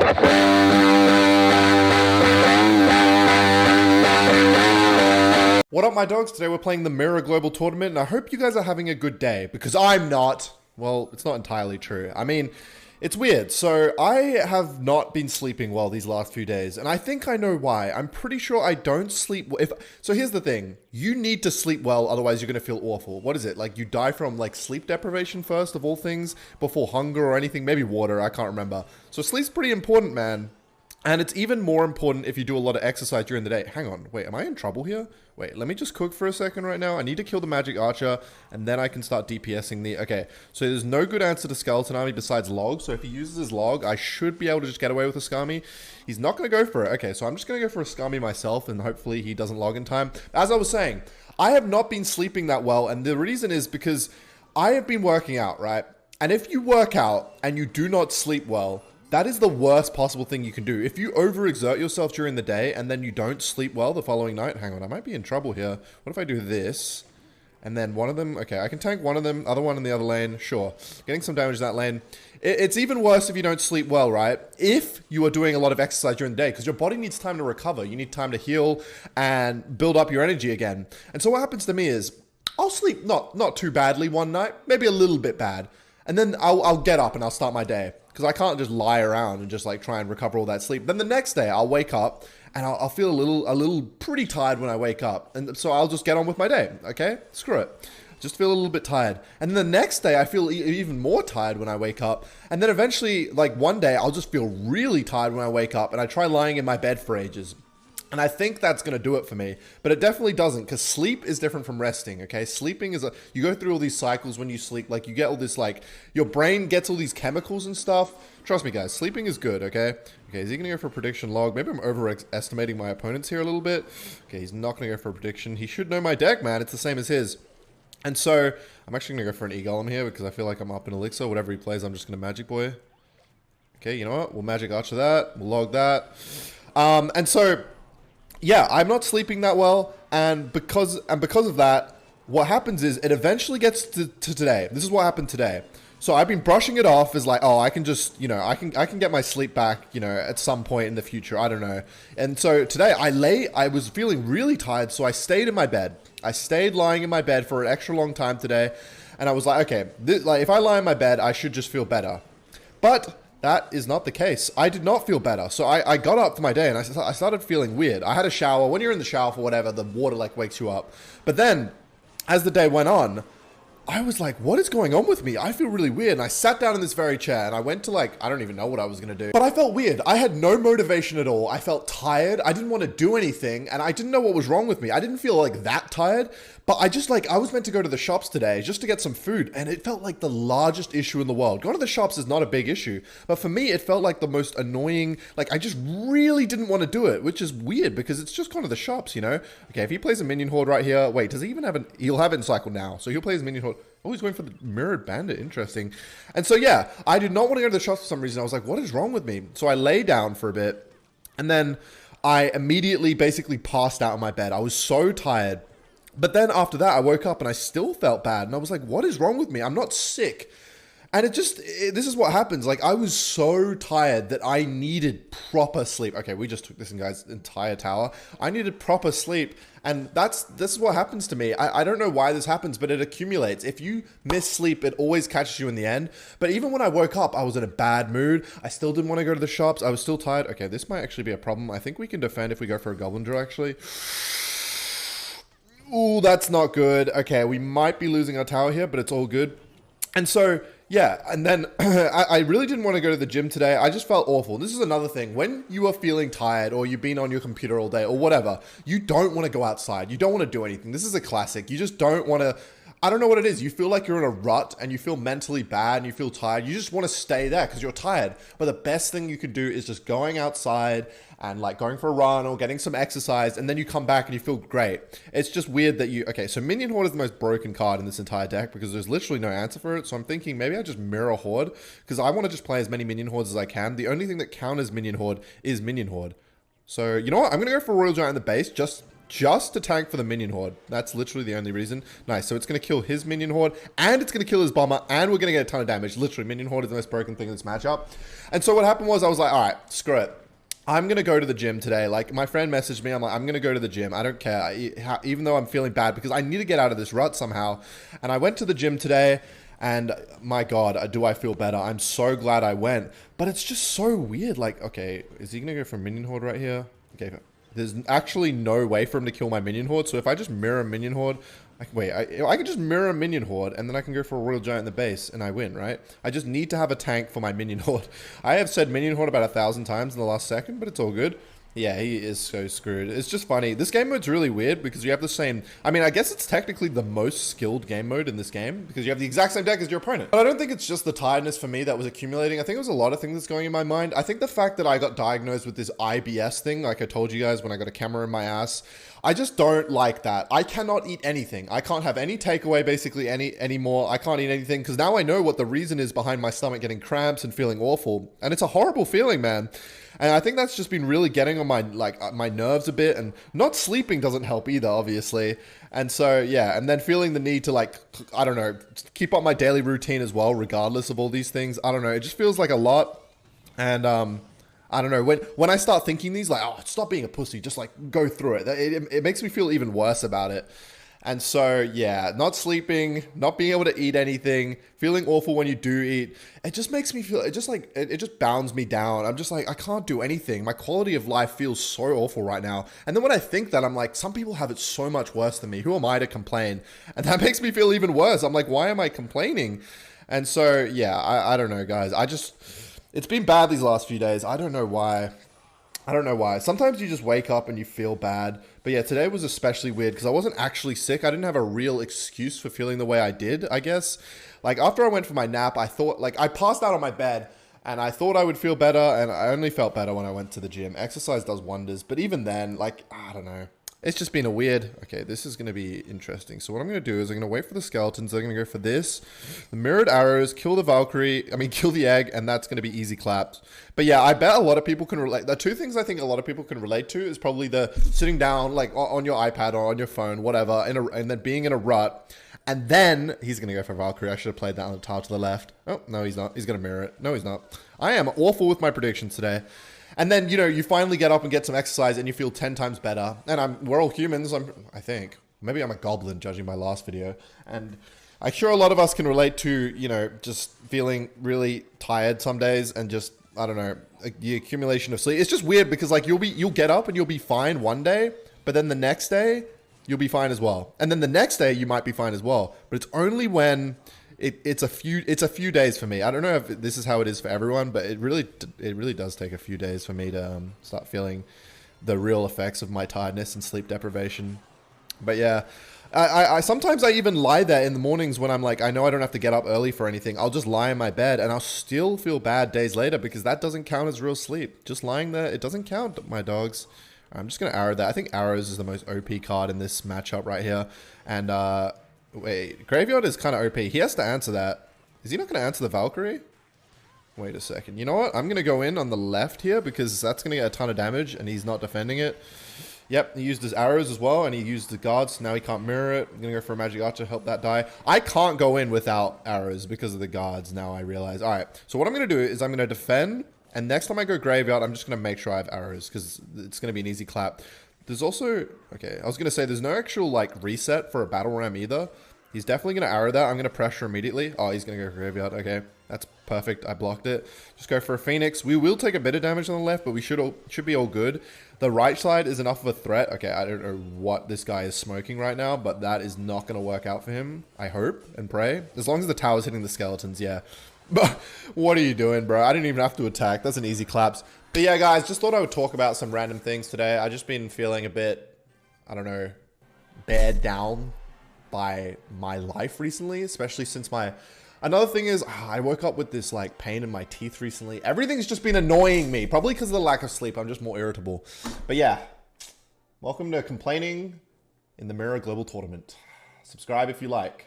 What up, my dogs? Today we're playing the Mirror Global Tournament, and I hope you guys are having a good day, because I'm not. Well, it's not entirely true. I mean, it's weird. So I have not been sleeping well these last few days, and I think I know why. I'm pretty sure I don't sleep. So here's the thing. You need to sleep well, otherwise you're going to feel awful. What is it? Like you die from like sleep deprivation first of all things, before hunger or anything, maybe water, I can't remember. So sleep's pretty important, man. And it's even more important if you do a lot of exercise during the day. Hang on, wait, am I in trouble here? Wait, let me just cook for a second right now. I need to kill the magic archer, and then I can start DPSing the... Okay, so there's no good answer to Skeleton Army besides log. So if he uses his log, I should be able to just get away with a Skami. He's not going to go for it. Okay, so I'm just going to go for a Skami myself, and hopefully he doesn't log in time. As I was saying, I have not been sleeping that well, and the reason is because I have been working out, right? And if you work out and you do not sleep well, that is the worst possible thing you can do. If you overexert yourself during the day and then you don't sleep well the following night, hang on, I might be in trouble here. What if I do this? And then one of them, okay, I can tank one of them, other one in the other lane, sure. Getting some damage in that lane. It's even worse if you don't sleep well, right? If you are doing a lot of exercise during the day, because your body needs time to recover. You need time to heal and build up your energy again. And so what happens to me is, I'll sleep not too badly one night, maybe a little bit bad. And then I'll get up and I'll start my day. Because I can't just lie around and just like try and recover all that sleep. Then the next day I'll wake up and I'll feel a little pretty tired when I wake up. And so I'll just get on with my day. Okay, screw it. Just feel a little bit tired. And then the next day I feel even more tired when I wake up. And then eventually, like one day, I'll just feel really tired when I wake up. And I try lying in my bed for ages. And I think that's going to do it for me. But it definitely doesn't, because sleep is different from resting, okay? Sleeping is you go through all these cycles when you sleep. Like, you get all this, like, your brain gets all these chemicals and stuff. Trust me, guys, sleeping is good, okay? Okay, is he going to go for a prediction log? Maybe I'm overestimating my opponents here a little bit. Okay, he's not going to go for a prediction. He should know my deck, man. It's the same as his. And so, I'm actually going to go for an E-Golem here, because I feel like I'm up in Elixir. Whatever he plays, I'm just going to Magic Boy. Okay, you know what? We'll Magic Archer that. We'll log that. And so... yeah, I'm not sleeping that well, and because of that, what happens is it eventually gets to today. This is what happened today. So I've been brushing it off as like, oh, I can just, you know, I can get my sleep back, you know, at some point in the future. I don't know. And so today I was feeling really tired, so I stayed in my bed. I stayed lying in my bed for an extra long time today, and I was like, okay, like if I lie in my bed, I should just feel better. But that is not the case. I did not feel better. So I got up for my day and I started feeling weird. I had a shower. When you're in the shower for whatever, the water like wakes you up. But then as the day went on, I was like, what is going on with me? I feel really weird. And I sat down in this very chair and I went to like, I don't even know what I was going to do. But I felt weird. I had no motivation at all. I felt tired. I didn't want to do anything. And I didn't know what was wrong with me. I didn't feel like that tired. But I just like, I was meant to go to the shops today just to get some food. And it felt like the largest issue in the world. Going to the shops is not a big issue. But for me, it felt like the most annoying. Like I just really didn't want to do it, which is weird because it's just going to the shops, you know? Okay, if he plays a minion horde right here. Wait, does he even have he'll have it in cycle now. So he'll play his minion horde. Oh, he's going for the mirrored bandit. Interesting. And so, yeah, I did not want to go to the shops for some reason. I was like, what is wrong with me? So I lay down for a bit. And then I immediately basically passed out in my bed. I was so tired. But then after that, I woke up and I still felt bad. And I was like, what is wrong with me? I'm not sick. And this is what happens. Like, I was so tired that I needed proper sleep. Okay, we just took this guy's entire tower. I needed proper sleep. And this is what happens to me. I don't know why this happens, but it accumulates. If you miss sleep, it always catches you in the end. But even when I woke up, I was in a bad mood. I still didn't want to go to the shops. I was still tired. Okay, this might actually be a problem. I think we can defend if we go for a Goblin Drill, actually. Ooh, that's not good. Okay, we might be losing our tower here, but it's all good. And so, yeah, and then I really didn't want to go to the gym today. I just felt awful. This is another thing. When you are feeling tired or you've been on your computer all day or whatever, you don't want to go outside. You don't want to do anything. This is a classic. You just don't want to... I don't know what it is. You feel like you're in a rut and you feel mentally bad and you feel tired. You just want to stay there because you're tired. But the best thing you could do is just going outside and like going for a run or getting some exercise, and then you come back and you feel great. It's just weird that okay, so Minion Horde is the most broken card in this entire deck because there's literally no answer for it. So I'm thinking maybe I just mirror Horde because I want to just play as many Minion Hordes as I can. The only thing that counters Minion Horde is Minion Horde. So you know what? I'm going to go for Royal Giant in the base just just to tank for the minion horde. That's literally the only reason. Nice. So it's going to kill his minion horde, and it's going to kill his bomber, and we're going to get a ton of damage. Literally, minion horde is the most broken thing in this matchup. And so what happened was I was like, all right, screw it. I'm going to go to the gym today. Like, my friend messaged me. I'm like, I'm going to go to the gym. I don't care. Even though I'm feeling bad, because I need to get out of this rut somehow. And I went to the gym today, and my God, do I feel better. I'm so glad I went. But it's just so weird. Like, okay, is he going to go for minion horde right here? Okay, there's actually no way for him to kill my minion horde. So if I just mirror minion horde, I can just mirror minion horde, and then I can go for a royal giant in the base, and I win, right? I just need to have a tank for my minion horde. I have said minion horde about 1,000 times in the last second, but it's all good. Yeah, he is so screwed. It's just funny. This game mode's really weird because you have the same... I mean, I guess it's technically the most skilled game mode in this game because you have the exact same deck as your opponent. But I don't think it's just the tiredness for me that was accumulating. I think it was a lot of things that's going in my mind. I think the fact that I got diagnosed with this IBS thing, like I told you guys when I got a camera in my ass, I just don't like that. I cannot eat anything. I can't have any takeaway basically anymore. I can't eat anything because now I know what the reason is behind my stomach getting cramps and feeling awful. And it's a horrible feeling, man. And I think that's just been really getting on my nerves a bit, and not sleeping doesn't help either, obviously. And so, yeah, and then feeling the need to, like, I don't know, keep up my daily routine as well, regardless of all these things. I don't know, it just feels like a lot. And, I don't know, when I start thinking these, like, oh, stop being a pussy, just, like, go through it. It makes me feel even worse about it. And so, yeah, not sleeping, not being able to eat anything, feeling awful when you do eat, it just makes me feel, it just bounds me down. I'm just like, I can't do anything. My quality of life feels so awful right now. And then when I think that, I'm like, some people have it so much worse than me. Who am I to complain? And that makes me feel even worse. I'm like, why am I complaining? And so, yeah, I don't know, guys. It's been bad these last few days. I don't know why. Sometimes you just wake up and you feel bad. But yeah, today was especially weird because I wasn't actually sick. I didn't have a real excuse for feeling the way I did, I guess. Like, after I went for my nap, I thought, like, I passed out on my bed and I thought I would feel better, and I only felt better when I went to the gym. Exercise does wonders. But even then, like, I don't know. It's just been a weird... Okay, this is going to be interesting. So what I'm going to do is I'm going to wait for the skeletons. They're going to go for this. The mirrored arrows, kill the Valkyrie. I mean, kill the egg, and that's going to be easy claps. But yeah, I bet a lot of people can relate. The two things I think a lot of people can relate to is probably the sitting down, like, on your iPad or on your phone, whatever, and then being in a rut. And then he's going to go for Valkyrie. I should have played that on the tile to the left. Oh, no, he's not. He's going to mirror it. No, he's not. I am awful with my predictions today. And then, you know, you finally get up and get some exercise and you feel 10 times better. And we're all humans, I think. Maybe I'm a goblin judging my last video. And I'm sure a lot of us can relate to, you know, just feeling really tired some days and just, I don't know, the accumulation of sleep. It's just weird because, like, you'll get up and you'll be fine one day, but then the next day you'll be fine as well. And then the next day you might be fine as well. But it's only when... It's a few days for me. I don't know if this is how it is for everyone, but it really does take a few days for me to start feeling the real effects of my tiredness and sleep deprivation. But yeah, I sometimes I even lie there in the mornings when I'm like, I know I don't have to get up early for anything. I'll just lie in my bed and I'll still feel bad days later because that doesn't count as real sleep. Just lying there, it doesn't count, my dogs. I'm just going to arrow that. I think arrows is the most OP card in this matchup right here. And, wait, Graveyard is kind of OP. He has to answer that. Is he not going to answer the Valkyrie? Wait a second. You know what? I'm going to go in on the left here because that's going to get a ton of damage and he's not defending it. Yep, he used his arrows as well and he used the guards. Now he can't mirror it. I'm going to go for a magic archer, help that die. I can't go in without arrows because of the guards now I realize. All right, so what I'm going to do is I'm going to defend, and next time I go Graveyard, I'm just going to make sure I have arrows because it's going to be an easy clap. There's also, okay, I was going to say there's no actual, like, reset for a battle ram either. He's definitely going to arrow that. I'm going to pressure immediately. Oh, he's going to go Graveyard. Okay, that's perfect. I blocked it. Just go for a Phoenix. We will take a bit of damage on the left, but we should be all good. The right side is enough of a threat. Okay, I don't know what this guy is smoking right now, but that is not going to work out for him. I hope and pray. As long as the tower's hitting the skeletons, yeah. But what are you doing, bro? I didn't even have to attack. That's an easy claps. But yeah, guys, just thought I would talk about some random things today. I've just been feeling a bit, I don't know, bared down by my life recently, especially since another thing is I woke up with this like pain in my teeth recently. Everything's just been annoying me, probably because of the lack of sleep. I'm just more irritable. But yeah, welcome to Complaining in the Mirror Global Tournament. Subscribe if you like.